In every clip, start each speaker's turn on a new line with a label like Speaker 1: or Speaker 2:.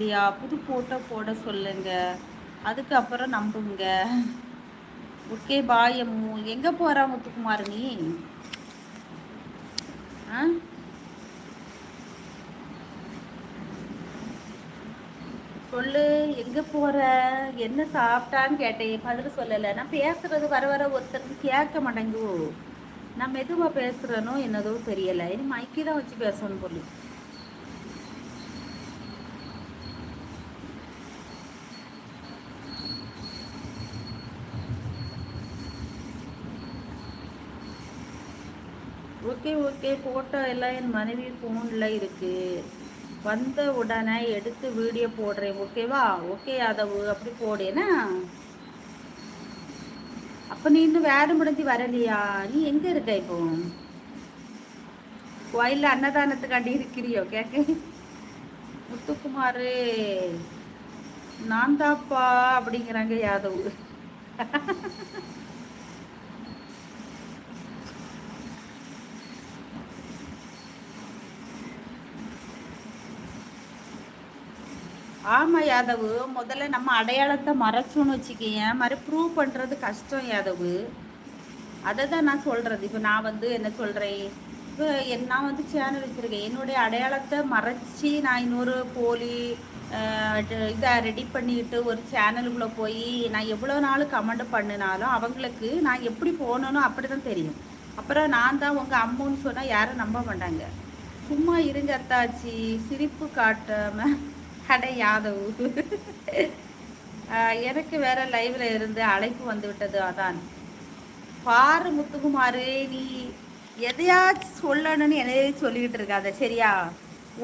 Speaker 1: இல்லையா, புது ஃபோட்டோ போட சொல்லுங்க, அதுக்கப்புறம் நம்புங்க. Okay bye Ammu. எங்கே போகிறா முத்துக்குமார் நீ? ஆ, சொல்லு. எங்கே போகிற? என்ன சாப்பிட்டான்னு கேட்டேன், பதில் சொல்லலை. நான் பேசுறது வர வர ஒருத்தருக்கு கேட்க மாட்டேங்குதோ. நான் மெதுவாக பேசுகிறேனோ என்னதோ தெரியலை. இனி மைக்கி தான் வச்சு பேசணும் போலி. ஓகே ஓகே, ஃபோட்டோ எல்லாம் என் மனைவி ஃபோனில் இருக்குது. வந்த உடனே எடுத்து வீடியோ போடுறேன், ஓகேவா? ஓகே யாதவு, அப்படி போடேனா? அப்போ நீ இன்னும் வேலை முடிஞ்சு வரலையா? நீ எங்கே இருக்க இப்போ? கோயிலில் அன்னதானத்துக்காண்டி இருக்கிறியோ கேட்க? முத்துக்குமார் நான் தாப்பா அப்படிங்கிறாங்க யாதவ். ஆமாம் யாதவ், முதல்ல நம்ம அடையாளத்தை மறைச்சோன்னு வச்சுக்கேன், மாதிரி ப்ரூவ் பண்ணுறது கஷ்டம் யாதவ். அதை தான் நான் சொல்கிறது. இப்போ நான் வந்து என்ன சொல்கிறேன், இப்போ நான் வந்து சேனல் வச்சுருக்கேன், என்னுடைய அடையாளத்தை மறைச்சி நான் இன்னொரு போலி இதை ரெடி பண்ணிக்கிட்டு ஒரு சேனலுக்குள்ளே போய் நான் எவ்வளோ நாள் கமெண்ட் பண்ணினாலும் அவங்களுக்கு நான் எப்படி போகணுன்னு அப்படி தான் தெரியும். அப்புறம் நான் தான் உங்கள் அம்முன்னு சொன்னால் யாரும் நம்ப மாட்டாங்க. சும்மா இருங்க அத்தாச்சி, சிரிப்பு காட்டாமல் கடை யாதவ். எனக்கு வேற லைவ்ல இருந்து அழைப்பு வந்து விட்டது. அதான் பாரு முத்துக்குமாரு, நீ எதையாச்சும் சொல்லணும்னு என்னையே சொல்லிக்கிட்டு இருக்காத சரியா?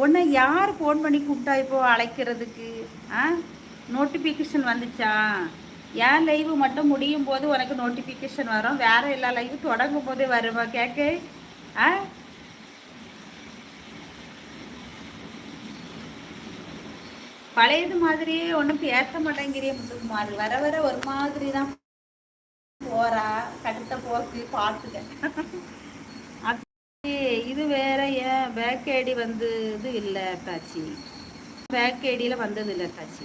Speaker 1: உன்னை யார் ஃபோன் பண்ணி கூப்பிட்டா இப்போ அழைக்கிறதுக்கு? நோட்டிஃபிகேஷன் வந்துச்சா? என் லைவ் மட்டும் முடியும் போது உனக்கு நோட்டிஃபிகேஷன் வரும், வேற எல்லா லைவும் தொடங்கும் போதே வருமா கேட்க? ஆ, பழையது மாதிரியே ஒன்றும் பேச மாட்டேங்கிறிய முத்துக்குமார். வர வர ஒரு மாதிரி தான் போறா. கடுத்த போக்கு பார்த்துக்க. இது வேற. ஏன் பேக் ஐடி வந்து இது இல்லை தாச்சி, பேக் ஐடியில் வந்தது இல்லை தாச்சி.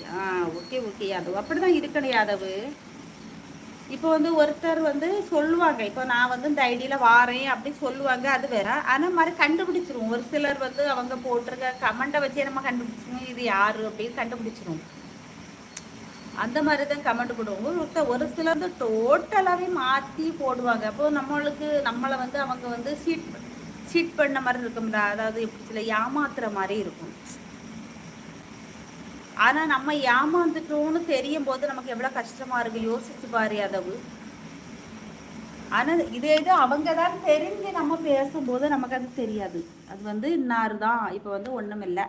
Speaker 1: ஓகே ஓகே யாதவ், அப்படிதான் இருக்கணும் யாதவ். இப்போ வந்து ஒருத்தர் வந்து சொல்லுவாங்க, இப்போ நான் வந்து இந்த ஐடியில் வாரேன் அப்படி சொல்லுவாங்க, அது வேற. ஆனால் மாதிரி கண்டுபிடிச்சிருவோம். ஒரு சிலர் வந்து அவங்க போட்டிருக்க கமெண்ட்டை வச்சே நம்ம கண்டுபிடிச்சிருவோம் இது யாரு அப்படின்னு கண்டுபிடிச்சிருவோம். அந்த மாதிரி தான் கமெண்ட் போடுவாங்க. ஒரு சிலர் வந்து டோட்டலாகவே மாற்றி போடுவாங்க. அப்போ நம்மளை வந்து அவங்க வந்து சீட் பண்ண மாதிரி இருக்கும்ல, அதாவது எப்படி சில ஏமாத்துற மாதிரி இருக்கும். ஆனால் நம்ம ஏமாந்துட்டோம்னு தெரியும் போது நமக்கு எவ்வளோ கஷ்டமா இருக்கு, யோசிச்சு பாரு யாதவ். ஆனால் இதே இது அவங்க தான் தெரிஞ்சு நம்ம பேசும்போது நமக்கு அது தெரியாது. அது வந்து இன்னாரு தான் இப்போ வந்து ஒன்றும் இல்லை,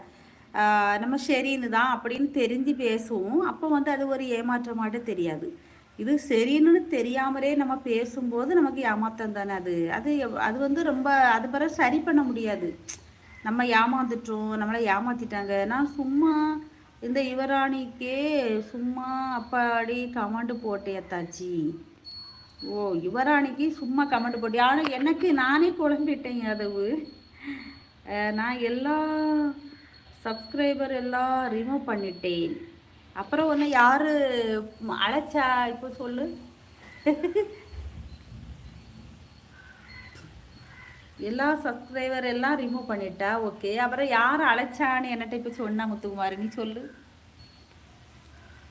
Speaker 1: நம்ம சரின்னு தான் அப்படின்னு தெரிஞ்சு பேசுவோம். அப்போ வந்து அது ஒரு ஏமாற்றமாட்டு தெரியாது. இது சரின்னு தெரியாமலே நம்ம பேசும்போது நமக்கு ஏமாற்றம் தானே அது. அது அது வந்து ரொம்ப, அது பிறகு சரி பண்ண முடியாது. நம்ம ஏமாந்துட்டோம், நம்மளை ஏமாற்றிட்டாங்க. நான் சும்மா இந்த யுவராணிக்கே சும்மா அப்பாடி கமெண்ட் போட்டேத்தாச்சி. ஓ, யுவராணிக்கு சும்மா கமெண்ட் போட்டி? ஆனால் எனக்கு நானே குழம்பிட்டேன் யாதவு. நான் எல்லா சப்ஸ்கிரைபர் எல்லாம் ரிமூவ் பண்ணிட்டேன். அப்புறம் ஒன்று யார் அழைச்சா இப்போ சொல்லு? எல்லா சப்ஸ்கிரைபர் எல்லாம் ரிமூவ் பண்ணிட்டா, ஓகே. அப்புறம் யார் அழைச்சான்னு என்னட்ட இப்போ சொன்னா முத்துக்குமார், நீ சொல்லு.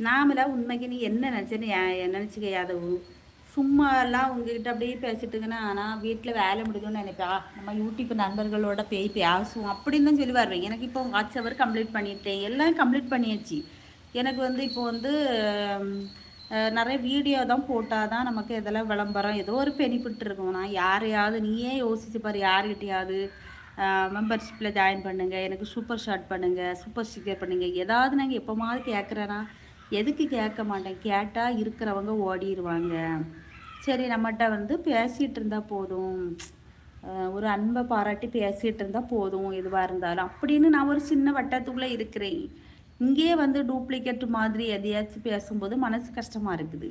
Speaker 1: நாமளா உண்மைக்கு நீ என்ன நினச்சேன்னு நினச்சிக்க யாதவு. சும்மாலாம் உங்ககிட்ட அப்படியே பேசிட்டுங்கன்னா, ஆனால் வீட்டில் வேலை முடிக்கணும்னு நினைப்பா, நம்ம யூடியூப் நண்பர்களோட பேசுவோம் அப்படின்னு தான் சொல்லி வருவேன். எனக்கு இப்போ வாட்ஸ்அவர் கம்ப்ளீட் பண்ணிட்டேன், எல்லாம் கம்ப்ளீட் பண்ணியாச்சு. எனக்கு வந்து இப்போ வந்து நிறைய வீடியோ தான் போட்டால் தான் நமக்கு இதெல்லாம் விளம்பரம் ஏதோ ஒரு பெனிஃபிட் இருக்கும். நான் யாரையாவது நீயே யோசிச்சு பாரு, யார்கிட்டையாவது மெம்பர்ஷிப்பில் ஜாயின் பண்ணுங்கள், எனக்கு சூப்பர் ஷாட் பண்ணுங்கள், சூப்பர் ஸ்டிக்கர் பண்ணுங்கள், ஏதாவது நாங்கள் எப்போமாவது கேட்குறேன்னா எதுக்கு கேட்க மாட்டேன். கேட்டால் இருக்கிறவங்க ஓடிடுவாங்க. சரி, நம்மகிட்ட வந்து பேசிகிட்டு இருந்தால் போதும், ஒரு அன்பை பாராட்டி பேசிகிட்டு இருந்தால் போதும் எதுவாக இருந்தாலும் அப்படின்னு நான் ஒரு சின்ன வட்டத்துக்குள்ளே இருக்கிறேன். இங்கேயே வந்து டூப்ளிகேட் மாதிரி எதையாச்சும் பேசும்போது மனசு கஷ்டமாக இருக்குது.